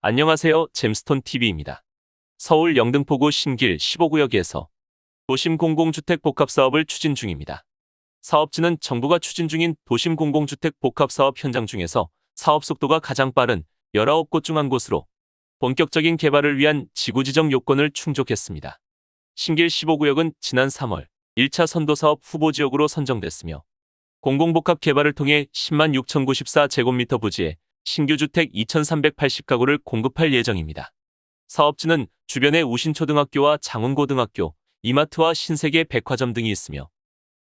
안녕하세요. 잼스톤TV입니다. 서울 영등포구 신길 15구역에서 도심 공공주택 복합사업을 추진 중입니다. 사업지는 정부가 추진 중인 도심 공공주택 복합사업 현장 중에서 사업 속도가 가장 빠른 19곳 중 한 곳으로 본격적인 개발을 위한 지구지정 요건을 충족했습니다. 신길 15구역은 지난 3월 1차 선도사업 후보지역으로 선정됐으며 공공복합 개발을 통해 10만 6,094제곱미터 부지에 신규 주택 2,380가구를 공급할 예정입니다. 사업지는 주변에 우신초등학교와 장운고등학교, 이마트와 신세계 백화점 등이 있으며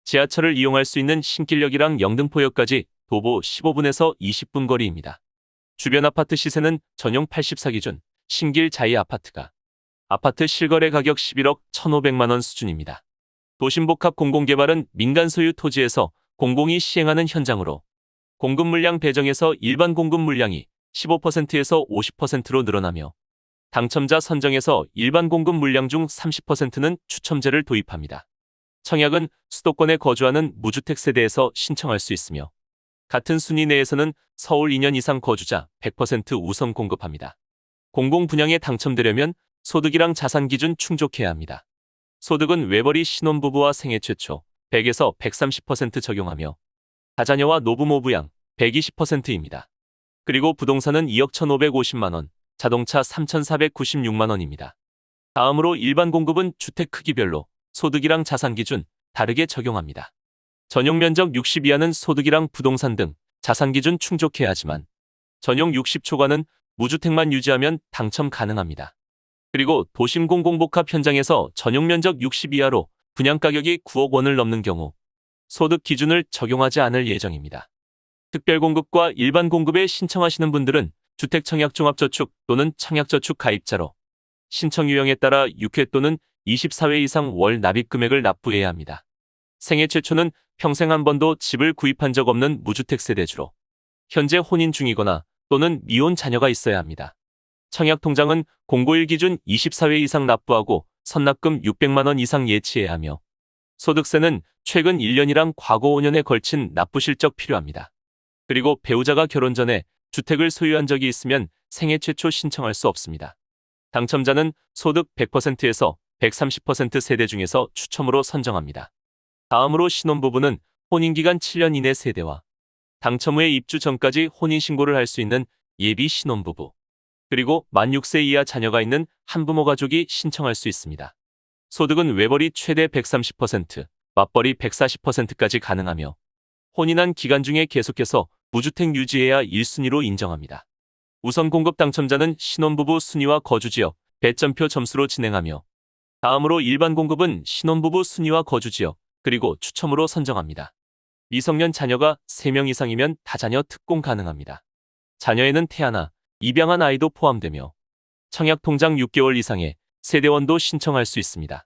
지하철을 이용할 수 있는 신길역이랑 영등포역까지 도보 15분에서 20분 거리입니다. 주변 아파트 시세는 전용 84기준 신길 자이 아파트가 아파트 실거래 가격 11억 1,500만 원 수준입니다. 도심복합 공공개발은 민간 소유 토지에서 공공이 시행하는 현장으로 공급 물량 배정에서 일반 공급 물량이 15%에서 50%로 늘어나며 당첨자 선정에서 일반 공급 물량 중 30%는 추첨제를 도입합니다. 청약은 수도권에 거주하는 무주택 세대에서 신청할 수 있으며 같은 순위 내에서는 서울 2년 이상 거주자 100% 우선 공급합니다. 공공 분양에 당첨되려면 소득이랑 자산 기준 충족해야 합니다. 소득은 외벌이 신혼부부와 생애 최초 100에서 130% 적용하며 다자녀와 노부모 부양 120%입니다. 그리고 부동산은 2억 1,550만 원, 자동차 3,496만 원입니다. 다음으로 일반 공급은 주택 크기별로 소득이랑 자산 기준 다르게 적용합니다. 전용 면적 60 이하는 소득이랑 부동산 등 자산 기준 충족해야 하지만 전용 60 초과는 무주택만 유지하면 당첨 가능합니다. 그리고 도심 공공복합 현장에서 전용 면적 60 이하로 분양가격이 9억 원을 넘는 경우 소득 기준을 적용하지 않을 예정입니다. 특별공급과 일반 공급에 신청하시는 분들은 주택청약종합저축 또는 청약저축 가입자로 신청 유형에 따라 6회 또는 24회 이상 월 납입금액을 납부해야 합니다. 생애 최초는 평생 한 번도 집을 구입한 적 없는 무주택 세대주로 현재 혼인 중이거나 또는 미혼 자녀가 있어야 합니다. 청약통장은 공고1 기준 24회 이상 납부하고 선납금 600만 원 이상 예치해야 하며 소득세는 최근 1년이랑 과거 5년에 걸친 납부 실적 필요합니다. 그리고 배우자가 결혼 전에 주택을 소유한 적이 있으면 생애 최초 신청할 수 없습니다. 당첨자는 소득 100%에서 130% 세대 중에서 추첨으로 선정합니다. 다음으로 신혼부부는 혼인기간 7년 이내 세대와 당첨 후에 입주 전까지 혼인신고를 할 수 있는 예비 신혼부부, 그리고 만 6세 이하 자녀가 있는 한부모 가족이 신청할 수 있습니다. 소득은 외벌이 최대 130%, 맞벌이 140%까지 가능하며 혼인한 기간 중에 계속해서 무주택 유지해야 1순위로 인정합니다. 우선 공급 당첨자는 신혼부부 순위와 거주지역, 배점표 점수로 진행하며 다음으로 일반 공급은 신혼부부 순위와 거주지역, 그리고 추첨으로 선정합니다. 미성년 자녀가 3명 이상이면 다자녀 특공 가능합니다. 자녀에는 태아나 입양한 아이도 포함되며 청약통장 6개월 이상의 세대원도 신청할 수 있습니다.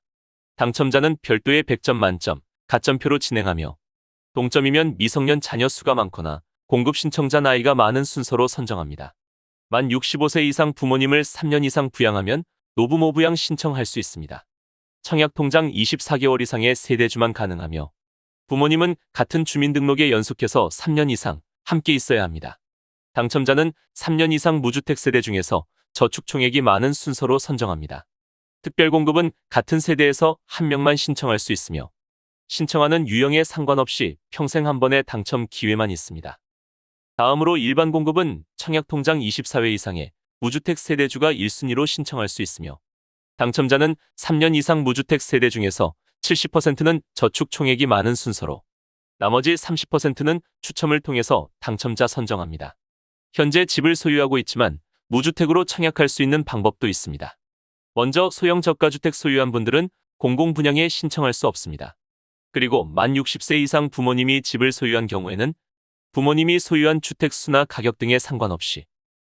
당첨자는 별도의 100점 만점, 가점표로 진행하며 동점이면 미성년 자녀 수가 많거나 공급 신청자 나이가 많은 순서로 선정합니다. 만 65세 이상 부모님을 3년 이상 부양하면 노부모 부양 신청할 수 있습니다. 청약통장 24개월 이상의 세대주만 가능하며 부모님은 같은 주민등록에 연속해서 3년 이상 함께 있어야 합니다. 당첨자는 3년 이상 무주택 세대 중에서 저축 총액이 많은 순서로 선정합니다. 특별공급은 같은 세대에서 한 명만 신청할 수 있으며 신청하는 유형에 상관없이 평생 한 번의 당첨 기회만 있습니다. 다음으로 일반 공급은 청약통장 24회 이상의 무주택 세대주가 1순위로 신청할 수 있으며 당첨자는 3년 이상 무주택 세대 중에서 70%는 저축 총액이 많은 순서로 나머지 30%는 추첨을 통해서 당첨자 선정합니다. 현재 집을 소유하고 있지만 무주택으로 청약할 수 있는 방법도 있습니다. 먼저 소형 저가주택 소유한 분들은 공공분양에 신청할 수 없습니다. 그리고 만 60세 이상 부모님이 집을 소유한 경우에는 부모님이 소유한 주택 수나 가격 등에 상관없이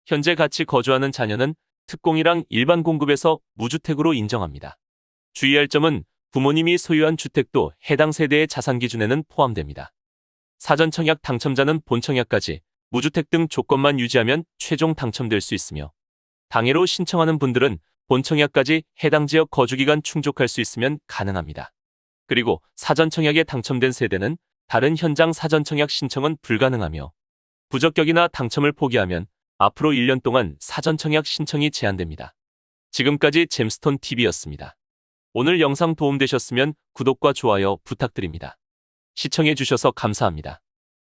현재 같이 거주하는 자녀는 특공이랑 일반 공급에서 무주택으로 인정합니다. 주의할 점은 부모님이 소유한 주택도 해당 세대의 자산 기준에는 포함됩니다. 사전 청약 당첨자는 본 청약까지 무주택 등 조건만 유지하면 최종 당첨될 수 있으며 당해로 신청하는 분들은 본 청약까지 해당 지역 거주기간 충족할 수 있으면 가능합니다. 그리고 사전 청약에 당첨된 세대는 다른 현장 사전 청약 신청은 불가능하며 부적격이나 당첨을 포기하면 앞으로 1년 동안 사전 청약 신청이 제한됩니다. 지금까지 잼스톤 TV였습니다. 오늘 영상 도움되셨으면 구독과 좋아요 부탁드립니다. 시청해주셔서 감사합니다.